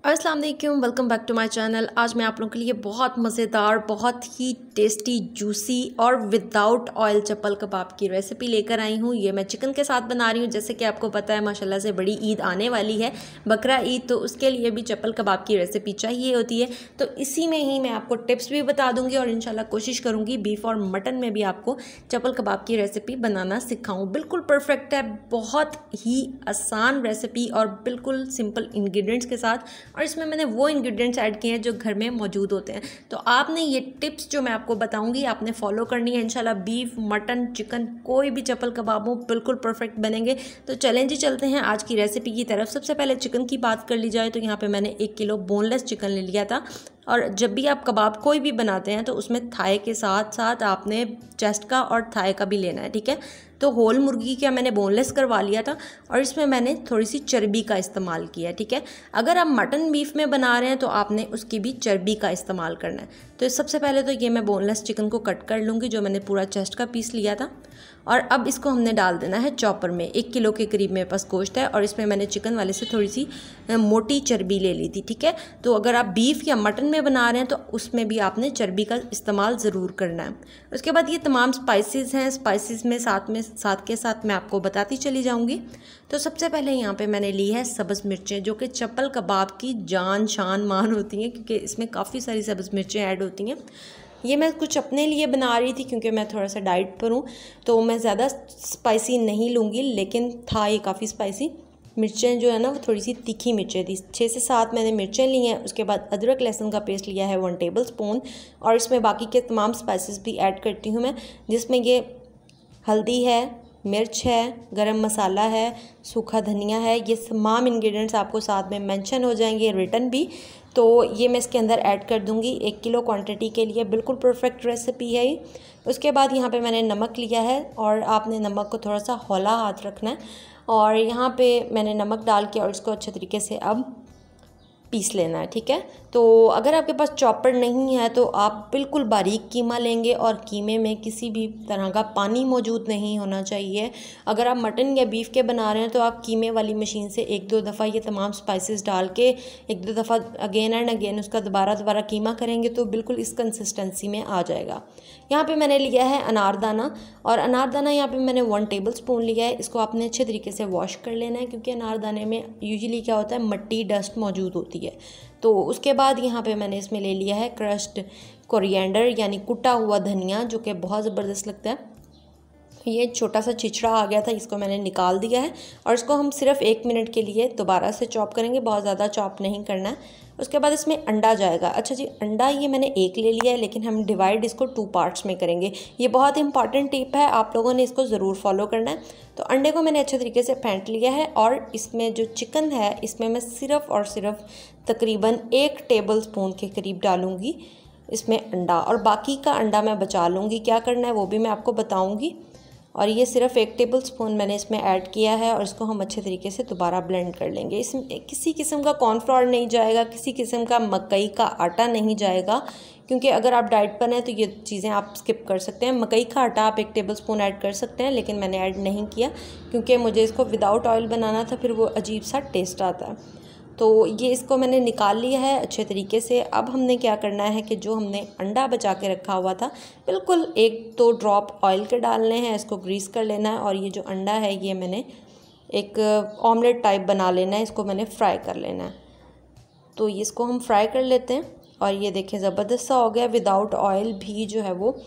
अस्सलाम वालेकुम, welcome back to my channel. आज मैं आप लोगों के लिए बहुत मज़ेदार, बहुत ही टेस्टी, जूसी और विदाउट ऑयल चप्पल कबाब की रेसिपी लेकर आई हूँ। ये मैं चिकन के साथ बना रही हूँ। जैसे कि आपको पता है माशाल्लाह से बड़ी ईद आने वाली है, बकरा ईद, तो उसके लिए भी चप्पल कबाब की रेसिपी चाहिए होती है। तो इसी में ही मैं आपको टिप्स भी बता दूँगी और इंशाल्लाह कोशिश करूँगी बीफ और मटन में भी आपको चप्पल कबाब की रेसिपी बनाना सिखाऊँ। बिल्कुल परफेक्ट है, बहुत ही आसान रेसिपी और बिल्कुल सिंपल इंग्रेडिएंट्स के साथ, और इसमें मैंने वो इंग्रेडिएंट्स ऐड किए हैं जो घर में मौजूद होते हैं। तो आपने ये टिप्स जो मैं आपको बताऊंगी आपने फॉलो करनी है इंशाल्लाह। बीफ, मटन, चिकन, कोई भी चप्पल कबाब हो बिल्कुल परफेक्ट बनेंगे। तो चलें जी, चलते हैं आज की रेसिपी की तरफ। सबसे पहले चिकन की बात कर ली जाए तो यहाँ पे मैंने 1 किलो बोनलेस चिकन ले लिया था। और जब भी आप कबाब कोई भी बनाते हैं तो उसमें थाई के साथ साथ आपने चेस्ट का और थाई का भी लेना है, ठीक है। तो होल मुर्गी का मैंने बोनलेस करवा लिया था और इसमें मैंने थोड़ी सी चर्बी का इस्तेमाल किया, ठीक है। अगर आप मटन बीफ में बना रहे हैं तो आपने उसकी भी चर्बी का इस्तेमाल करना है। तो सबसे पहले तो ये मैं बोनलेस चिकन को कट कर लूँगी, जो मैंने पूरा चेस्ट का पीस लिया था। और अब इसको हमने डाल देना है चॉपर में। 1 किलो के करीब मेरे पास गोश्त है और इसमें मैंने चिकन वाले से थोड़ी सी मोटी चर्बी ले ली थी, ठीक है। तो अगर आप बीफ या मटन में बना रहे हैं तो उसमें भी आपने चर्बी का इस्तेमाल ज़रूर करना है। उसके बाद ये तमाम स्पाइसेस हैं, स्पाइसेस में साथ के साथ मैं आपको बताती चली जाऊंगी। तो सबसे पहले यहाँ पे मैंने ली है सब्ज़ मिर्चें, जो कि चप्पल कबाब की जान शान मान होती हैं, क्योंकि इसमें काफ़ी सारी सब्ज़ मिर्चें ऐड होती हैं। ये मैं कुछ अपने लिए बना रही थी क्योंकि मैं थोड़ा सा डाइट पर हूँ, तो मैं ज़्यादा स्पाइसी नहीं लूँगी, लेकिन था ये काफ़ी स्पाइसी। मिर्चें जो है ना वो थोड़ी सी तीखी मिर्चें थी, 6 से 7 मैंने मिर्चें ली हैं। उसके बाद अदरक लहसुन का पेस्ट लिया है 1 टेबल स्पून, और इसमें बाकी के तमाम स्पाइसेस भी ऐड करती हूँ मैं, जिसमें ये हल्दी है, मिर्च है, गरम मसाला है, सूखा धनिया है। ये तमाम इंग्रेडिएंट्स आपको साथ में मेंशन हो जाएंगे, रिटन भी। तो ये मैं इसके अंदर ऐड कर दूंगी 1 किलो क्वांटिटी के लिए। बिल्कुल परफेक्ट रेसिपी है। उसके बाद यहाँ पे मैंने नमक लिया है और आपने नमक को थोड़ा सा हौला हाथ रखना है। और यहाँ पे मैंने नमक डाल के और इसको अच्छे तरीके से अब पीस लेना है, ठीक है। तो अगर आपके पास चॉपर नहीं है तो आप बिल्कुल बारीक कीमा लेंगे, और कीमे में किसी भी तरह का पानी मौजूद नहीं होना चाहिए। अगर आप मटन या बीफ के बना रहे हैं तो आप कीमे वाली मशीन से 1-2 दफ़ा ये तमाम स्पाइसेस डाल के 1-2 दफ़ा अगेन एंड अगेन उसका दोबारा कीमा करेंगे तो बिल्कुल इस कंसिस्टेंसी में आ जाएगा। यहाँ पे मैंने लिया है अनारदाना, और अनारदाना यहाँ पे मैंने 1 टेबल स्पून लिया है। इसको आपने अच्छे तरीके से वॉश कर लेना है, क्योंकि अनारदाने में यूजुअली क्या होता है, मट्टी, डस्ट मौजूद होती है। तो उसके बाद यहाँ पे मैंने इसमें ले लिया है क्रश्ड कोरिएंडर, यानी कुटा हुआ धनिया, जो कि बहुत ज़बरदस्त लगता है। ये छोटा सा चिचड़ा आ गया था, इसको मैंने निकाल दिया है और इसको हम सिर्फ 1 मिनट के लिए दोबारा से चॉप करेंगे, बहुत ज़्यादा चॉप नहीं करना है। उसके बाद इसमें अंडा जाएगा। अच्छा जी, अंडा ये मैंने 1 ले लिया है, लेकिन हम डिवाइड इसको 2 पार्ट्स में करेंगे। ये बहुत इंपॉर्टेंट टिप है, आप लोगों ने इसको ज़रूर फॉलो करना है। तो अंडे को मैंने अच्छे तरीके से फेंट लिया है, और इसमें जो चिकन है इसमें मैं सिर्फ़ और सिर्फ तकरीबन 1 टेबल स्पून के करीब डालूँगी इसमें अंडा, और बाकी का अंडा मैं बचा लूँगी। क्या करना है वो भी मैं आपको बताऊँगी। और ये सिर्फ 1 टेबल स्पून मैंने इसमें ऐड किया है, और इसको हम अच्छे तरीके से दोबारा ब्लेंड कर लेंगे। इसमें किसी किस्म का कॉर्नफ्लोर नहीं जाएगा, किसी किस्म का मकई का आटा नहीं जाएगा, क्योंकि अगर आप डाइट पर हैं तो ये चीज़ें आप स्किप कर सकते हैं। मकई का आटा आप 1 टेबल स्पून ऐड कर सकते हैं, लेकिन मैंने ऐड नहीं किया क्योंकि मुझे इसको विदाउट ऑयल बनाना था, फिर वो अजीब सा टेस्ट आता है। तो ये इसको मैंने निकाल लिया है अच्छे तरीके से। अब हमने क्या करना है कि जो हमने अंडा बचा के रखा हुआ था, बिल्कुल 1-2 ड्रॉप ऑयल के डालने हैं, इसको ग्रीस कर लेना है। और ये जो अंडा है ये मैंने एक ऑमलेट टाइप बना लेना है, इसको मैंने फ्राई कर लेना है। तो इसको हम फ्राई कर लेते हैं, और ये देखें ज़बरदस्त सा हो गया। विदाउट ऑयल भी जो है वो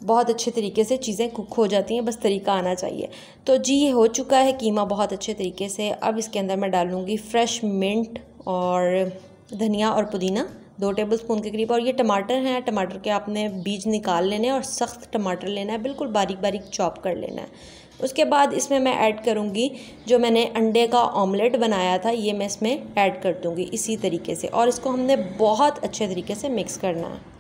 बहुत अच्छे तरीके से चीज़ें कुक हो जाती हैं, बस तरीका आना चाहिए। तो जी ये हो चुका है कीमा बहुत अच्छे तरीके से। अब इसके अंदर मैं डालूँगी फ्रेश मिंट और धनिया और पुदीना 2 टेबल स्पून के करीब। और ये टमाटर हैं, टमाटर के आपने बीज निकाल लेने हैं और सख्त टमाटर लेना है, बिल्कुल बारीक बारीक चॉप कर लेना है। उसके बाद इसमें मैं ऐड करूँगी जो मैंने अंडे का ऑमलेट बनाया था, ये मैं इसमें ऐड कर दूँगी इसी तरीके से, और इसको हमने बहुत अच्छे तरीके से मिक्स करना है।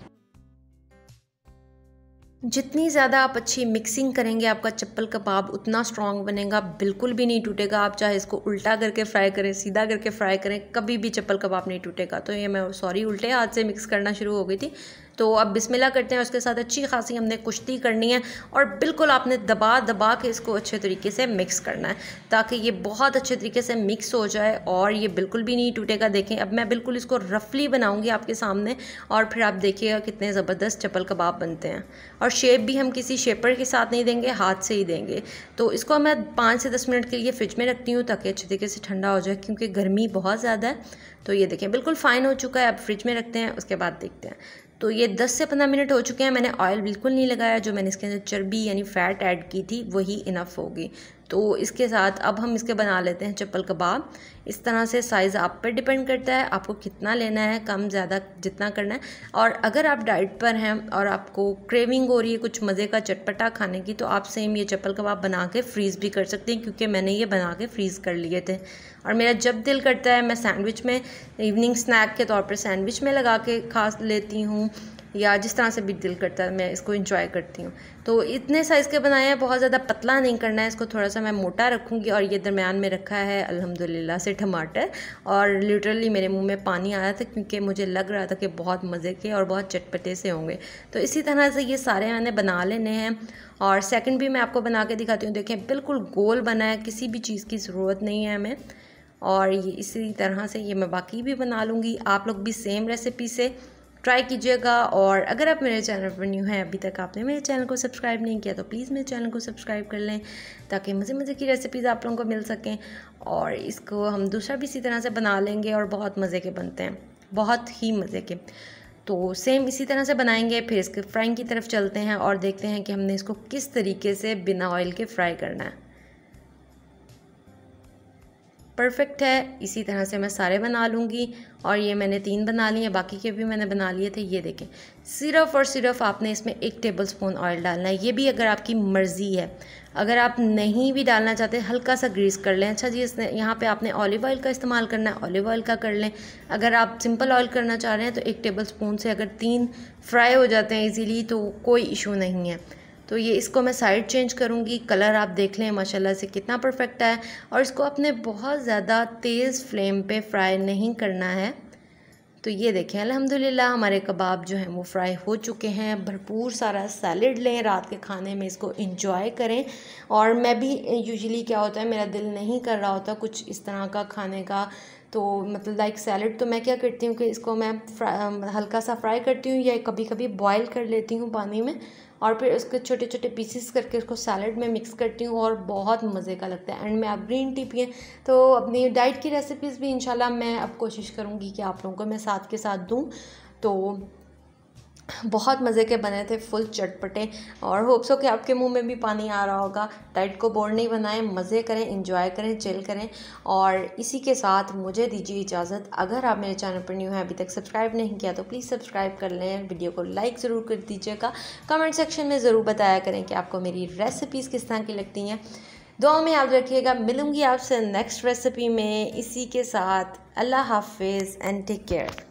जितनी ज़्यादा आप अच्छी मिक्सिंग करेंगे आपका चप्पल कबाब उतना स्ट्रॉन्ग बनेगा, बिल्कुल भी नहीं टूटेगा। आप चाहे इसको उल्टा करके फ्राई करें, सीधा करके फ्राई करें, कभी भी चप्पल कबाब नहीं टूटेगा। तो ये मैं उल्टे हाथ से मिक्स करना शुरू हो गई थी, तो अब बिस्मिल्लाह करते हैं। उसके साथ अच्छी खासी हमने कुश्ती करनी है और बिल्कुल आपने दबा दबा के इसको अच्छे तरीके से मिक्स करना है ताकि ये बहुत अच्छे तरीके से मिक्स हो जाए और ये बिल्कुल भी नहीं टूटेगा। देखें अब मैं बिल्कुल इसको रफली बनाऊंगी आपके सामने और फिर आप देखिएगा कितने ज़बरदस्त चप्पल कबाब बनते हैं। और शेप भी हम किसी शेपर के साथ नहीं देंगे, हाथ से ही देंगे। तो इसको मैं 5 से 10 मिनट के लिए फ्रिज में रखती हूँ ताकि अच्छे तरीके से ठंडा हो जाए, क्योंकि गर्मी बहुत ज़्यादा है। तो ये देखें बिल्कुल फ़ाइन हो चुका है। अब फ्रिज में रखते हैं, उसके बाद देखते हैं। तो ये 10 से 15 मिनट हो चुके हैं। मैंने ऑयल बिल्कुल नहीं लगाया, जो मैंने इसके अंदर चर्बी यानी फ़ैट ऐड की थी वही इनफ होगी। तो इसके साथ अब हम इसके बना लेते हैं चप्पल कबाब। इस तरह से साइज़ आप पर डिपेंड करता है, आपको कितना लेना है, कम ज़्यादा जितना करना है। और अगर आप डाइट पर हैं और आपको क्रेविंग हो रही है कुछ मज़े का चटपटा खाने की, तो आप सेम ये चप्पल कबाब बना के फ्रीज़ भी कर सकते हैं, क्योंकि मैंने ये बना के फ्रीज़ कर लिए थे। और मेरा जब दिल करता है मैं सैंडविच में, इवनिंग स्नैक के तौर पर सैंडविच में लगा के खा लेती हूँ, या जिस तरह से भी दिल करता है मैं इसको इंजॉय करती हूँ। तो इतने साइज़ के बनाए हैं, बहुत ज़्यादा पतला नहीं करना है इसको, थोड़ा सा मैं मोटा रखूँगी। और ये दरमियान में रखा है अल्हम्दुलिल्लाह से टमाटर, और लिटरली मेरे मुंह में पानी आ रहा था क्योंकि मुझे लग रहा था कि बहुत मज़े के और बहुत चटपटे से होंगे। तो इसी तरह से ये सारे मैंने बना लेने हैं। और सेकंड भी मैं आपको बना के दिखाती हूँ। देखें बिल्कुल गोल बना है, किसी भी चीज़ की ज़रूरत नहीं है हमें। और ये इसी तरह से ये मैं बाकी भी बना लूँगी। आप लोग भी सेम रेसिपी से ट्राई कीजिएगा। और अगर आप मेरे चैनल पर न्यू हैं, अभी तक आपने मेरे चैनल को सब्सक्राइब नहीं किया, तो प्लीज़ मेरे चैनल को सब्सक्राइब कर लें ताकि मज़े मज़े की रेसिपीज़ आप लोगों को मिल सकें। और इसको हम दूसरा भी इसी तरह से बना लेंगे और बहुत मज़े के बनते हैं, बहुत ही मज़े के। तो सेम इसी तरह से बनाएंगे। फिर इसके फ्राइंग की तरफ चलते हैं और देखते हैं कि हमने इसको किस तरीके से बिना ऑयल के फ्राई करना है। परफेक्ट है। इसी तरह से मैं सारे बना लूँगी। और ये मैंने 3 बना लिए, बाकी के भी मैंने बना लिए थे। ये देखें सिर्फ़ और सिर्फ आपने इसमें 1 टेबलस्पून ऑयल डालना है। ये भी अगर आपकी मर्ज़ी है, अगर आप नहीं भी डालना चाहते हल्का सा ग्रीस कर लें। अच्छा जी, इसने यहाँ पे आपने ऑलिव ऑयल का इस्तेमाल करना है, ऑलिव ऑयल का कर लें। अगर आप सिंपल ऑयल करना चाह रहे हैं तो 1 टेबलस्पून से अगर 3 फ्राई हो जाते हैं इजीली तो कोई इशू नहीं है। तो ये इसको मैं साइड चेंज करूँगी। कलर आप देख लें माशाल्लाह से कितना परफेक्ट है। और इसको अपने बहुत ज़्यादा तेज़ फ्लेम पे फ्राई नहीं करना है। तो ये देखें अल्हम्दुलिल्लाह हमारे कबाब जो हैं वो फ्राई हो चुके हैं। भरपूर सारा सैलड लें, रात के खाने में इसको एंजॉय करें। और मैं भी यूजुअली क्या होता है, मेरा दिल नहीं कर रहा होता कुछ इस तरह का खाने का, तो मतलब लाइक सैलड, तो मैं क्या करती हूँ कि इसको मैं हल्का सा फ्राई करती हूँ या कभी कभी बॉयल कर लेती हूँ पानी में, और फिर उसके छोटे छोटे पीसेस करके उसको सैलड में मिक्स करती हूँ और बहुत मज़े का लगता है। एंड में आप ग्रीन टी पिए। तो अपनी डाइट की रेसिपीज़ भी इंशाल्लाह मैं अब कोशिश करूँगी कि आप लोगों को मैं साथ के साथ दूँ। तो बहुत मज़े के बने थे, फुल चटपटे। और होप्स हो कि आपके मुंह में भी पानी आ रहा होगा। डाइट को बोर नहीं बनाएं, मज़े करें, एंजॉय करें, चिल करें। और इसी के साथ मुझे दीजिए इजाज़त। अगर आप मेरे चैनल पर न्यू हैं, अभी तक सब्सक्राइब नहीं किया, तो प्लीज़ सब्सक्राइब कर लें। वीडियो को लाइक ज़रूर कर दीजिएगा। कमेंट सेक्शन में ज़रूर बताया करें कि आपको मेरी रेसिपीज़ किस तरह की लगती हैं। दुआ में याद रखिएगा। मिलूँगी आपसे नेक्स्ट रेसिपी में। इसी के साथ अल्लाह हाफिज़ एंड टेक केयर।